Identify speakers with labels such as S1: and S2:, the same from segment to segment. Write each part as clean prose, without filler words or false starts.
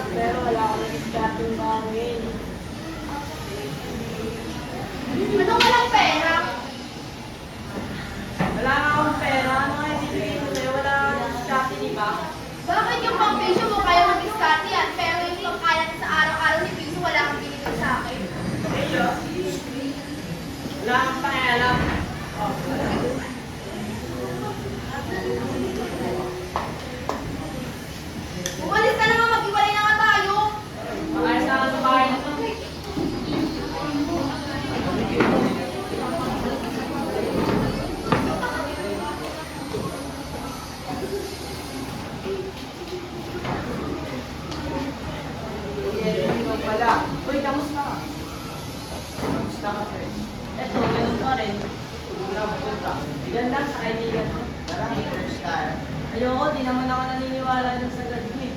S1: Pero wala akong nag-starting bangin.
S2: Ano walang pera?
S1: Wala nga akong pera. Ano nga ibibigay ko sa'yo? Wala akong starting, di ba?
S2: Bakit yung pang-piso mo kaya mag-discard yan? Pero yung pangkaya sa araw-araw ni Piso, wala kang binigay sa akin.
S1: Eyo. Wala akong pakialam. Oh.
S2: Umalis ka na nga, mag-iwalay na nga tayo.
S1: Makayos na nga sa bahay na to. Wala. Uy, kamusta ka? Kamusta ka, sir? Eto, ganun pa rin. Wala mo punta. Diyan lang sa kaibigan mo. Parang star. Ayoko, di naman ako naniniwala dun sa God mo eh.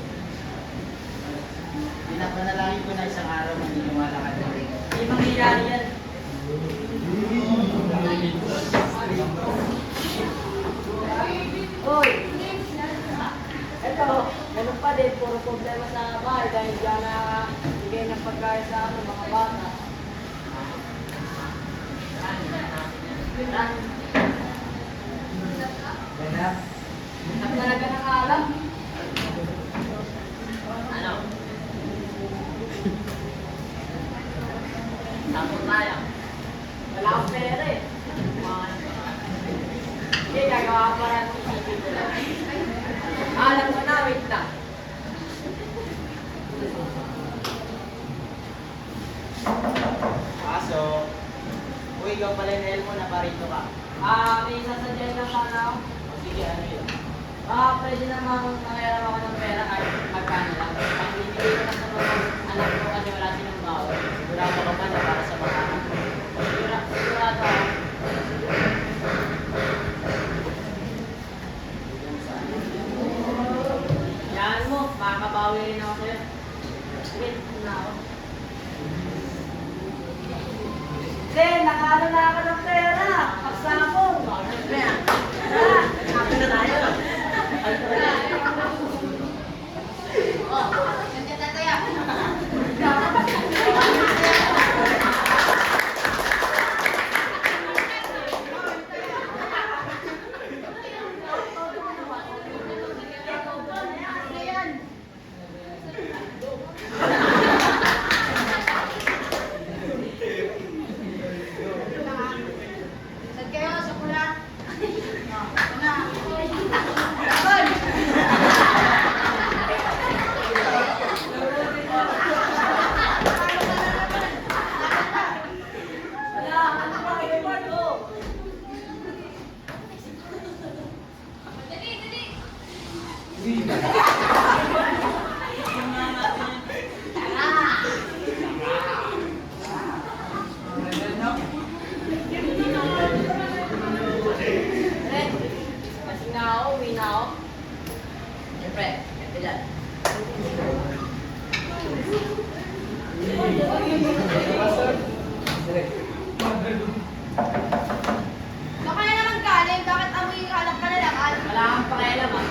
S3: Pinapanalangin ko na isang araw maniniwala ka na rin.
S1: Hindi mangyayari yan. Uy! Eto, ganun pa din. Puro problema sa bahay dahil dyan na bigay ng pagkain sa mga bata.
S3: Ganap.
S1: Ang talaga ng alam. Ano? Tapos tayo. Wala akong pera eh. Hindi, gagawa pa rin ng isipin ko lang. Alam ko na, wait lang.
S3: Kaso, kung ikaw pala yung Elmo na parito ka.
S1: May sasadyan lang sana ako.
S3: O sige, ano yun?
S1: Pwede namang nangyayari ako ng pera kahit magkano lang. Ang bibigay ko na sa mga anak ko kasi wala silang bawal.
S3: Sigurado ka ba na para sa mga anak mo?
S1: Sigurado ako. Yan mo, makakabawi rin ako sa'yo. Sige, na ako. Then, nakano na ako ng pera. Pagsapong. Siyempre ah. Tara, happy na tayo.
S2: Oh, nandiyan na tayo. Saan kayo? Sa pula?
S1: Wala, ano ba kayo, Marco? Kasi nga ako, uwi na ako. Siyempre, ito dyan.
S2: Baka na naman galing, bakit amoy kalak ka na lang?
S1: Wala kang pakialam ah.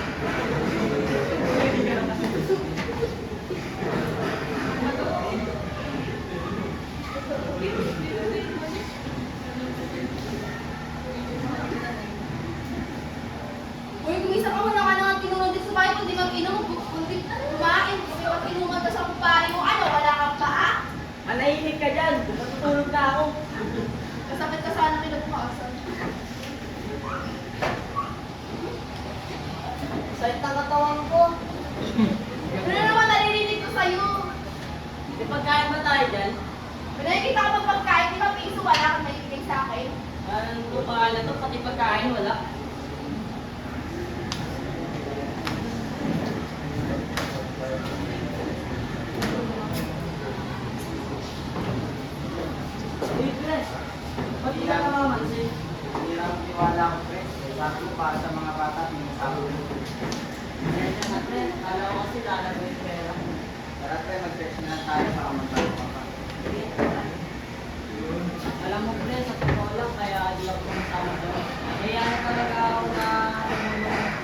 S2: Uy, kung isa ka wala ka naman tinunod din sa bahay, kundi mag-inom, kundi kumain, kundi mag-inuman ka sa kumpare mo, ano, wala kang paa?
S1: Manahimik ka dyan. Matutulog na ako.
S2: Kasakit ka sana kinabukasan.
S1: Sakit ang katawan ko.
S2: Ano na naman naririnig ko sa'yo?
S1: Di pagkain ba tayo dyan?
S2: Kung nakikita ka magpagkain, di ba Piso, wala kang maibigay sa akin?
S1: Ano pa na to? Pati pagkain wala. Wait, Pres. Ba't di ka namamansin?
S3: Hindi lang tiwala ko, pre. Sabi ko para sa mga bata, pinasabi ko.
S1: Ayan na, Pres. Kala ko kasi lalagay yung pera.
S3: Tara, pre, mag-search na lang tayo para magbago ka pa.
S1: Alam mo, Pres, sa totoo lang, kaya di ako masama doon. Kaya ano talaga ako na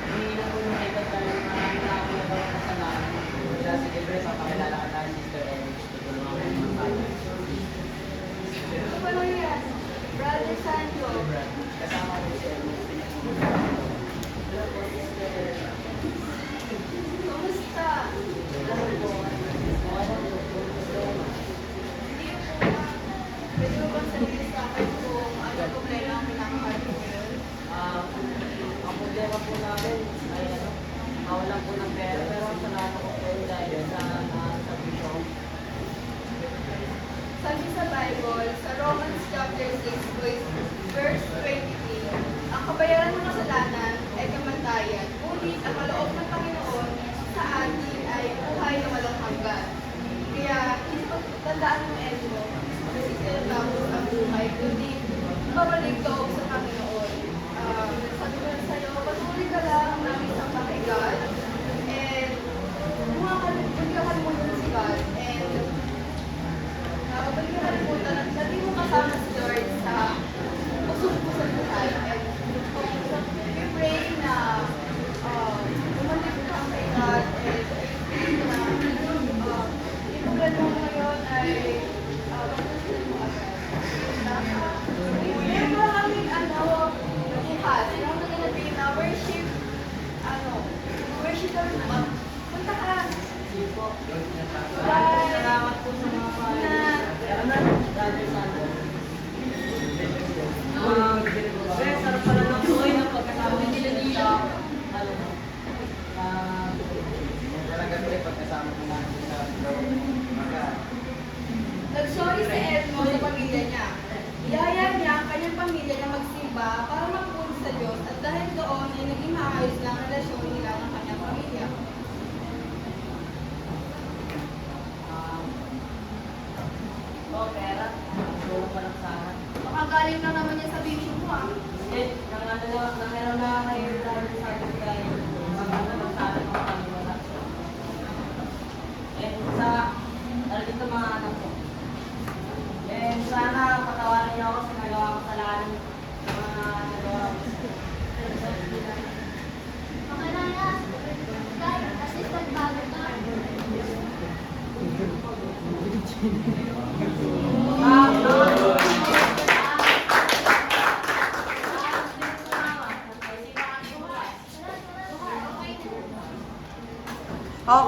S1: hindi na ko yung iba dahil marami na ako nagawa kasalanan.
S3: Kaya sige, pre, sa pakilala
S1: kailangan po ng pera, pero ang salamat ko po dahil sa vision.
S2: Sabi sa Bible, sa Romans chapter 6, verse 23, ang kabayaran ng kasalanan ay kamatayan, ngunit ang kaloob ng Panginoon sa atin ay buhay na walang hanggan. Kaya, tandaan mo, Edmo, kasi sila tapos ang buhay, kundi babalik loob sa Panginoon. Sabi ko na sa'yo, patuloy ka lang namin sa pakigal, and huwag ka kalimutan si God, and huwag ka kalimutan na dati mo kasama si Lord sa pusong-pusong buhay, and we pray na bumalik ka kay God, and pray na ipulan mo ngayon ay pagkasin mo agad. Meron ba kaming bukas, yung gonna be na worship, worship na punta ka. Bye!
S1: Salamat po sa mga brother Sandro. Sarap pala ng buhay ng pagkasama ng sa
S3: Talaga po pagkasama ko natin sa mga
S2: Nag-sorry si Edmo sa pamilya niya. Iyaya niya ang kanyang pamilya na magsimba para magpuri sa Diyos at dahil doon ay naging maayos na ang relasyon nila ng kanyang pamilya.
S1: pera. Tulong pa lang sana.
S2: Baka galing lang naman yan sa vision mo ah.
S1: Meron na kayo dahil sa atin kayo. Maganda sa atin mga paniwala. Dito mga anak ko. Sana patawarin niyo ako sa nagawa ko kasalanan. Mga nagawa ko.
S2: Makanaya, guys, assistant bago ka.